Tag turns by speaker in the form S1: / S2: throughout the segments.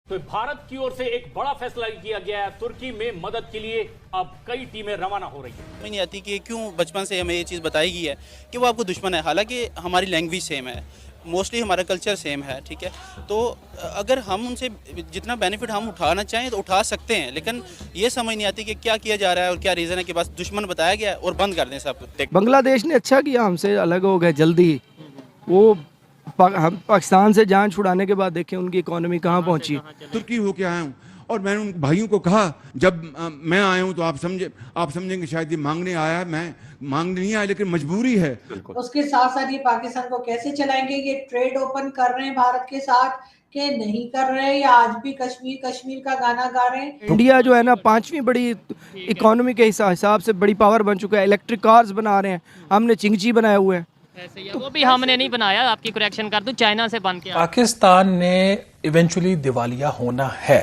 S1: तो भारत की ओर से एक बड़ा फैसला किया गया है। तुर्की में मदद के लिए अब कई टीमें रवाना हो रही हैं।
S2: समझ नहीं आती कि क्यों बचपन से हमें ये चीज़ बताई गई है कि वो आपको दुश्मन है, हालांकि हमारी लैंग्वेज सेम है, मोस्टली हमारा कल्चर सेम है, ठीक है। तो अगर हम उनसे जितना बेनिफिट हम उठाना चाहें तो उठा सकते हैं, लेकिन ये समझ नहीं आती कि क्या किया जा रहा है और क्या रीज़न है कि बस दुश्मन बताया गया है और बंद कर दें सब कुछ।
S3: बांग्लादेश ने अच्छा किया, हमसे अलग हो गए जल्दी। वो हम पाकिस्तान से जान छुड़ाने के बाद देखें उनकी इकोनॉमी कहाँ पहुंची।
S4: तुर्की होके आया हूँ और मैंने उन भाइयों को कहा जब मैं आया हूँ तो आप समझेंगे शायद ये मांगने आया है। मैं मांगने नहीं आया, लेकिन मजबूरी है।
S5: उसके साथ साथ ये पाकिस्तान को कैसे चलाएंगे, ये ट्रेड ओपन कर रहे हैं भारत के साथ के नहीं कर रहे हैं, या आज भी कश्मीर कश्मीर का गाना गा रहे हैं।
S3: इंडिया जो है ना 5वीं बड़ी इकोनॉमी के हिसाब से बड़ी पावर बन चुका है। इलेक्ट्रिक कार्स बना रहे हैं, हमने चिंगची बनाए हुए हैं।
S6: वो भी हमने नहीं बनाया, आपकी करेक्शन कर दूं, चाइना से बन के।
S7: पाकिस्तान ने इवेंचुअली दिवालिया होना है,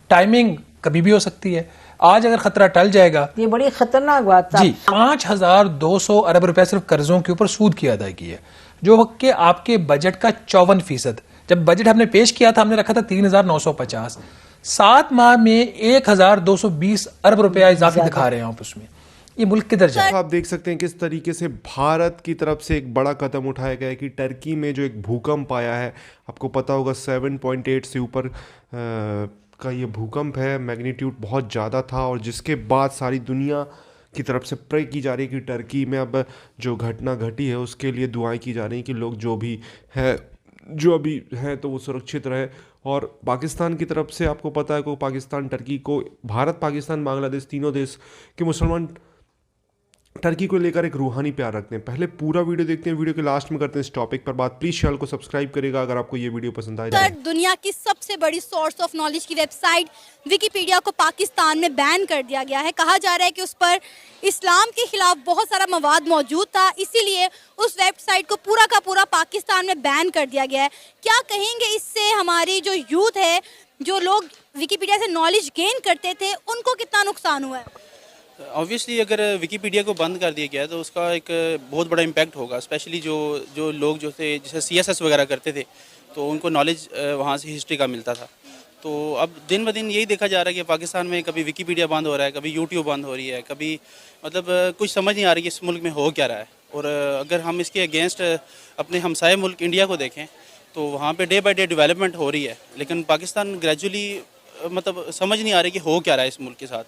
S7: टाइमिंग कभी भी हो सकती है। आज अगर खतरा टल जाएगा,
S8: ये बड़ी खतरनाक बात
S7: जी। 5200 अरब रुपए सिर्फ कर्जों के ऊपर सूद की अदायगी है, जो कि आपके बजट का 54%। जब बजट हमने पेश किया था, हमने रखा था 3950। 7 माह में 1220 अरब रुपया इजाफी दिखा रहे हैं आप उसमें। ये मुल्क किधर जाए?
S9: आप देख सकते हैं किस तरीके से भारत की तरफ से एक बड़ा कदम उठाया गया है कि टर्की में जो एक भूकंप आया है, आपको पता होगा 7.8 से ऊपर का ये भूकंप है। मैग्नीट्यूड बहुत ज़्यादा था और जिसके बाद सारी दुनिया की तरफ से प्रे की जा रही है कि टर्की में अब जो घटना घटी है उसके लिए दुआएं की जा रही हैं कि लोग जो अभी हैं तो वो सुरक्षित रहे। और पाकिस्तान की तरफ से आपको पता है कि पाकिस्तान टर्की को, भारत पाकिस्तान बांग्लादेश तीनों देश के मुसलमान टर्की को लेकर एक रूहानी प्यार रखते हैं। पहले पूरा वीडियो देखते हैं, वीडियो के लास्ट में करते हैं इस टॉपिक पर बात। प्लीज चैनल को सब्सक्राइब करेगा अगर आपको ये वीडियो पसंद आए।
S10: सर, दुनिया की सबसे बड़ी सोर्स ऑफ नॉलेज की वेबसाइट विकिपीडिया को पाकिस्तान में बैन कर दिया गया है। कहा जा रहा है कि उस पर इस्लाम के खिलाफ बहुत सारा मवाद मौजूद था, इसीलिए उस वेबसाइट को पूरा का पूरा पाकिस्तान में बैन कर दिया गया है। क्या कहेंगे इससे हमारी जो यूथ है, जो लोग विकिपीडिया से नॉलेज गेन करते थे, उनको कितना नुकसान हुआ है?
S2: ऑब्वियसली अगर विकिपीडिया को बंद कर दिया गया तो उसका एक बहुत बड़ा इम्पैक्ट होगा, स्पेशली जो लोग जो थे जैसे CSS वगैरह करते थे तो उनको नॉलेज वहाँ से हिस्ट्री का मिलता था। तो अब दिन ब दिन यही देखा जा रहा है कि पाकिस्तान में कभी विकिपीडिया बंद हो रहा है, कभी यूट्यूब बंद हो रही है, कभी मतलब कुछ समझ नहीं आ रही कि इस मुल्क में हो क्या रहा है। और अगर हम इसके अगेंस्ट अपने हमसाये मुल्क इंडिया को देखें तो वहाँ per day by day development हो रही है, लेकिन पाकिस्तान ग्रेजुअली मतलब समझ नहीं आ रही कि हो क्या रहा है इस मुल्क के साथ।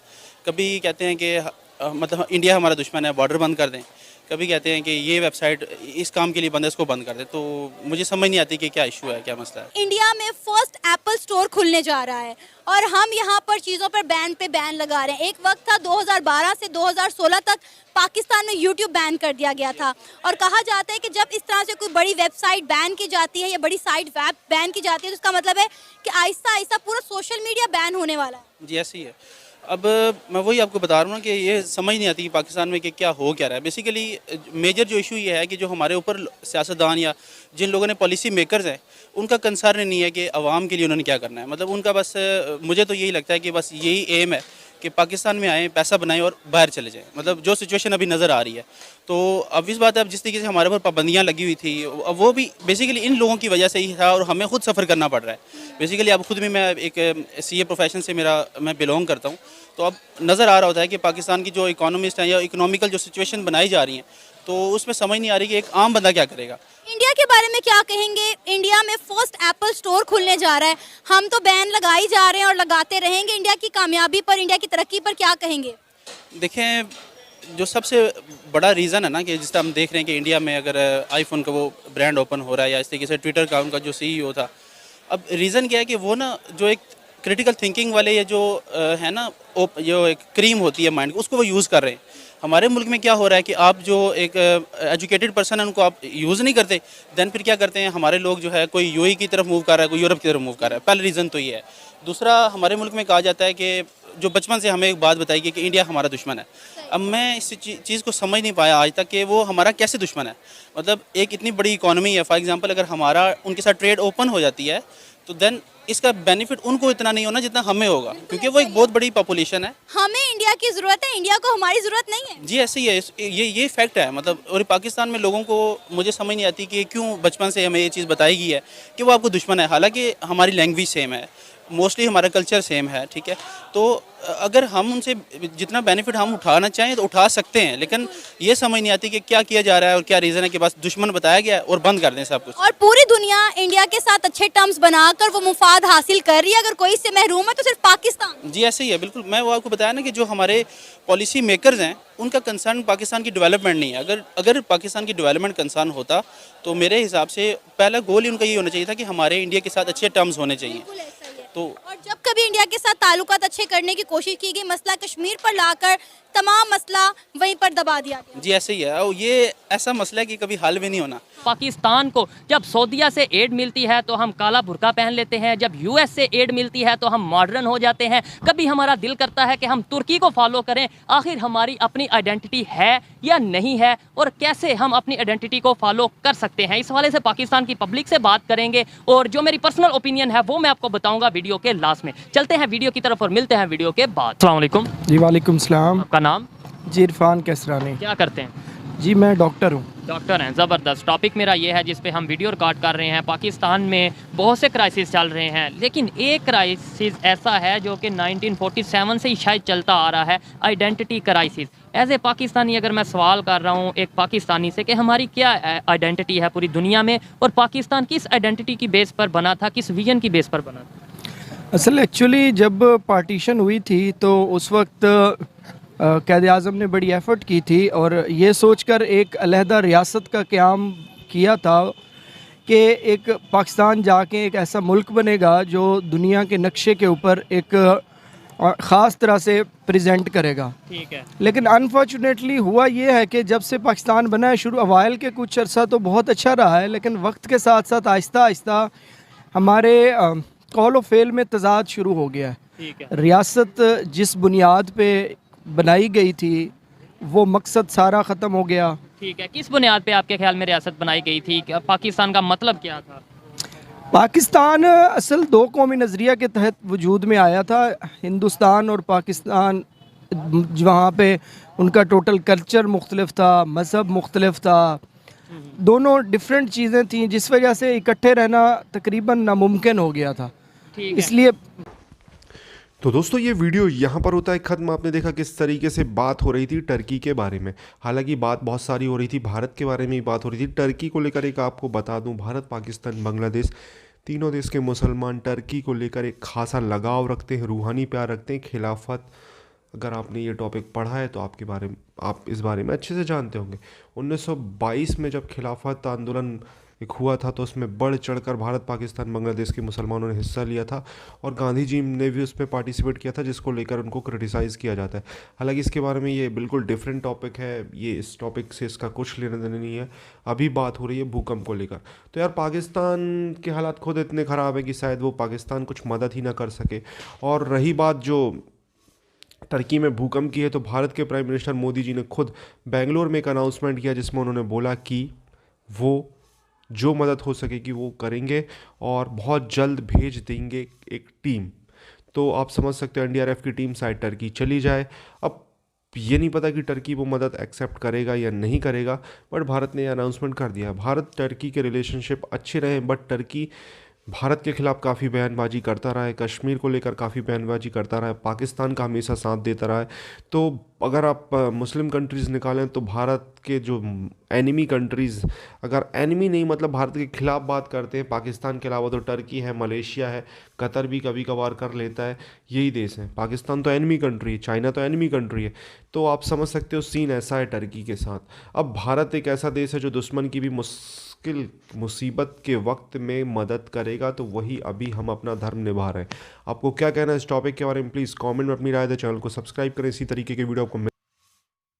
S2: कभी कहते हैं कि मतलब इंडिया हमारा दुश्मन है, बॉर्डर बंद कर दें, कभी कहते हैं कि ये वेबसाइट इस काम के लिए बंद है, इसको बंद कर दें। तो मुझे समझ नहीं आती कि क्या इशू है, क्या मसला है।
S10: इंडिया में फर्स्ट एप्पल स्टोर खुलने जा रहा है और हम यहाँ पर चीज़ों पर बैन पे बैन लगा रहे हैं। एक वक्त था 2012 से 2016 तक पाकिस्तान में यूट्यूब बैन कर दिया गया था और कहा जाता है कि जब इस तरह से कोई बड़ी वेबसाइट बैन की जाती है या बड़ी साइट वेब बैन की जाती है तो इसका मतलब है कि आहिस्ता आहिस्ता पूरा सोशल मीडिया बैन होने वाला है।
S2: जी ऐसे ही है। अब मैं वही आपको बता रहा हूँ ना कि ये समझ नहीं आती कि पाकिस्तान में कि क्या हो क्या रहा है। बेसिकली मेजर जो इशू ये है कि जो हमारे ऊपर सियासतदान या जिन लोगों ने पॉलिसी मेकर्स हैं उनका कंसर्न नहीं है कि अवाम के लिए उन्होंने क्या करना है। मतलब उनका बस मुझे तो यही लगता है कि बस यही एम है कि पाकिस्तान में आएँ, पैसा बनाएं और बाहर चले जाएं। मतलब जो सिचुएशन अभी नज़र आ रही है तो अब इस बात है, अब जिस तरीके से हमारे ऊपर पाबंदियाँ लगी हुई थी अब वो भी बेसिकली इन लोगों की वजह से ही था और हमें खुद सफ़र करना पड़ रहा है। बेसिकली अब खुद भी मैं एक CA प्रोफेशन से मैं बिलोंग करता हूँ, तो अब नज़र आ रहा होता है कि पाकिस्तान की जो इकोनॉमिस्ट हैं या इकोनॉमिकल जो सिचुएशन बनाई जा रही हैं तो उसमें समझ नहीं आ रही कि एक आम बंदा क्या करेगा।
S10: इंडिया के बारे में क्या कहेंगे? इंडिया में फर्स्ट एप्पल स्टोर खुलने जा रहा है, हम तो बैन लगाई जा रहे हैं और लगाते रहेंगे। इंडिया की कामयाबी पर, इंडिया की तरक्की पर क्या कहेंगे?
S2: देखें, जो सबसे बड़ा रीज़न है ना कि जिस तरह हम देख रहे हैं कि इंडिया में अगर आईफोन का वो ब्रांड ओपन हो रहा है या इस तरीके से ट्विटर का उनका जो CEO था, अब रीज़न क्या है कि वो ना जो एक क्रिटिकल थिंकिंग वाले ये जो है ना जो एक क्रीम होती है माइंड, उसको वो यूज़ कर रहे हैं। हमारे मुल्क में क्या हो रहा है कि आप जो एक एजुकेटेड पर्सन है उनको आप यूज़ नहीं करते, देन फिर क्या करते हैं हमारे लोग जो है कोई UAE की तरफ मूव कर रहा है, कोई यूरोप की तरफ मूव कर रहा है। पहला रीज़न तो ये है। दूसरा, हमारे मुल्क में कहा जाता है कि जो बचपन से हमें एक बात बताई गई कि इंडिया हमारा दुश्मन है। अब मैं इस चीज़ को समझ नहीं पाया आज तक कि वो हमारा कैसे दुश्मन है। मतलब एक इतनी बड़ी इकॉनमी है, फॉर एग्जांपल अगर हमारा उनके साथ ट्रेड ओपन हो जाती है तो देन इसका बेनिफिट उनको इतना नहीं होना जितना हमें होगा, क्योंकि वो एक बहुत बड़ी पॉपुलेशन है।
S10: हमें इंडिया की ज़रूरत है, इंडिया को हमारी ज़रूरत नहीं है।
S2: जी ऐसे ही है, ये फैक्ट है। मतलब और पाकिस्तान में लोगों को मुझे समझ नहीं आती कि क्यों बचपन से हमें ये चीज़ बताई गई है कि वो आपको दुश्मन है, हालांकि हमारी लैंग्वेज सेम है, मोस्टली हमारा कल्चर सेम है, ठीक है। तो अगर हम उनसे जितना बेनिफिट हम उठाना चाहें तो उठा सकते हैं, लेकिन ये समझ नहीं आती कि क्या किया जा रहा है और क्या रीज़न है कि बस दुश्मन बताया गया है और बंद कर दें सब कुछ।
S10: और पूरी दुनिया इंडिया के साथ अच्छे टर्म्स बनाकर वो मुफाद हासिल कर रही है, अगर कोई इससे महरूम है तो सिर्फ पाकिस्तान।
S2: जी ऐसे ही है, बिल्कुल। मैं वो आपको बताया ना कि जो हमारे पॉलिसी मेकर्स हैं उनका कंसर्न पाकिस्तान की डेवलपमेंट नहीं है। अगर पाकिस्तान की डेवलपमेंट कंसर्न होता तो मेरे हिसाब से पहला गोल ही उनका ये होना चाहिए था कि हमारे इंडिया के साथ अच्छे टर्म्स होने चाहिए। तो
S10: और जब कभी इंडिया के साथ ताल्लुकात अच्छे करने की कोशिश की गई, मसला कश्मीर पर लाकर तमाम मसला वहीं पर दबा दिया गया।
S2: जी ऐसे ही है, और ये ऐसा मसला है कि कभी हल भी नहीं होना।
S6: पाकिस्तान को जब सऊदीया से एड मिलती है तो हम काला बुर्का पहन लेते हैं, जब यूएस से एड मिलती है तो हम मॉडर्न हो जाते हैं। कभी हमारा दिल करता है कि हम तुर्की को फॉलो करें। आखिर हमारी अपनी आइडेंटिटी है या नहीं है, और कैसे हम अपनी आइडेंटिटी को फॉलो कर सकते हैं, इस हवाले से पाकिस्तान की पब्लिक से बात करेंगे। और जो मेरी पर्सनल ओपिनियन है वो मैं आपको बताऊंगा वीडियो के लास्ट में। चलते हैं वीडियो की तरफ और मिलते हैं वीडियो के बाद। अस्सलाम वालेकुम।
S3: जी वालेकुम सलाम।
S6: आपका नाम?
S3: जी इरफान कैसरानी।
S6: क्या करते हैं?
S3: जी मैं डॉक्टर हूँ।
S6: डॉक्टर हैं, ज़बरदस्त। टॉपिक मेरा ये है जिस पे हम वीडियो रिकॉर्ड कर रहे हैं। पाकिस्तान में बहुत से क्राइसिस चल रहे हैं, लेकिन एक क्राइसिस ऐसा है जो कि 1947 से ही शायद चलता आ रहा है, identity crisis. As a Pakistani अगर मैं सवाल कर रहा हूँ एक पाकिस्तानी से कि हमारी क्या आइडेंटिटी है पूरी दुनिया में, और पाकिस्तान किस आइडेंटिटी की बेस पर बना था, किस विजन की बेस पर बना था?
S3: असल एक्चुअली जब पार्टीशन हुई थी तो उस वक्त क़ायद आज़म ने बड़ी एफ़र्ट की थी और ये सोचकर एक अलहदा रियासत का क़याम किया था कि एक पाकिस्तान जाके एक ऐसा मुल्क बनेगा जो दुनिया के नक्शे के ऊपर एक ख़ास तरह से प्रेजेंट करेगा।
S6: ठीक है।
S3: लेकिन अनफॉर्चुनेटली हुआ ये है कि जब से पाकिस्तान बना है, शुरू अवाइल के कुछ अर्सा तो बहुत अच्छा रहा है, लेकिन वक्त के साथ साथ आहिस्ता आहिस्ता हमारे कौल व फेल में तज़ाद शुरू हो गया है।
S6: ठीक है।
S3: रियासत जिस बुनियाद पे बनाई गई थी वो मकसद सारा ख़त्म हो गया।
S6: ठीक है। किस बुनियाद पे आपके ख्याल में रियासत बनाई गई थी? पाकिस्तान का मतलब क्या था?
S3: पाकिस्तान असल दो कौमी नज़रिया के तहत वजूद में आया था। हिंदुस्तान और पाकिस्तान, वहाँ पे उनका टोटल कल्चर मुख्तलिफ था, मज़हब मुख्तलिफ था, दोनों डिफरेंट चीज़ें थीं, जिस वजह से इकट्ठे रहना तकरीबन नामुमकिन हो गया था। इसलिए
S9: तो दोस्तों ये वीडियो यहाँ पर होता है ख़त्म। आपने देखा किस तरीके से बात हो रही थी टर्की के बारे में। हालांकि बात बहुत सारी हो रही थी, भारत के बारे में ही बात हो रही थी। टर्की को लेकर एक आपको बता दूं, भारत, पाकिस्तान, बांग्लादेश, तीनों देश के मुसलमान टर्की को लेकर एक खासा लगाव रखते हैं, रूहानी प्यार रखते हैं। खिलाफत, अगर आपने ये टॉपिक पढ़ा है तो आप इस बारे में अच्छे से जानते होंगे। 1922 में जब खिलाफत आंदोलन एक हुआ था तो उसमें बढ़ चढ़कर भारत, पाकिस्तान, बांग्लादेश के मुसलमानों ने हिस्सा लिया था और गांधी जी ने भी उस पर पार्टिसिपेट किया था, जिसको लेकर उनको क्रिटिसाइज़ किया जाता है। हालांकि इसके बारे में ये बिल्कुल डिफरेंट टॉपिक है, ये इस टॉपिक से इसका कुछ लेना देना नहीं है। अभी बात हो रही है भूकंप को लेकर। तो यार पाकिस्तान के हालात खुद इतने ख़राब है कि शायद वो पाकिस्तान कुछ मदद ही ना कर सके। और रही बात जो टर्की में भूकंप की है, तो भारत के प्राइम मिनिस्टर मोदी जी ने खुद बेंगलोर में एक अनाउंसमेंट किया जिसमें उन्होंने बोला कि वो जो मदद हो सकेगी वो करेंगे और बहुत जल्द भेज देंगे एक टीम। तो आप समझ सकते हो एनडीआरएफ की टीम शायद टर्की चली जाए। अब ये नहीं पता कि टर्की वो मदद एक्सेप्ट करेगा या नहीं करेगा, बट भारत ने अनाउंसमेंट कर दिया। भारत टर्की के रिलेशनशिप अच्छे रहे, बट टर्की भारत के खिलाफ काफ़ी बयानबाजी करता रहा है, कश्मीर को लेकर काफ़ी बयानबाजी करता रहा है, पाकिस्तान का हमेशा साथ देता रहा है। तो अगर आप मुस्लिम कंट्रीज़ निकालें तो भारत के जो एनिमी कंट्रीज़, अगर एनिमी नहीं मतलब भारत के खिलाफ बात करते हैं पाकिस्तान के अलावा, तो टर्की है, मलेशिया है, कतर भी कभी कभार कर लेता है, यही देश हैं। पाकिस्तान तो एनिमी कंट्री है, चाइना तो एनिमी कंट्री है। तो आप समझ सकते हो सीन ऐसा है टर्की के साथ। अब भारत एक ऐसा देश है जो दुश्मन की भी मुसीबत के वक्त में मदद करेगा, तो वही अभी हम अपना धर्म निभा रहे हैं। आपको क्या कहना है इस टॉपिक के बारे में? प्लीज़ कमेंट में अपनी राय दें। चैनल को सब्सक्राइब करें। इसी तरीके के वीडियो आपको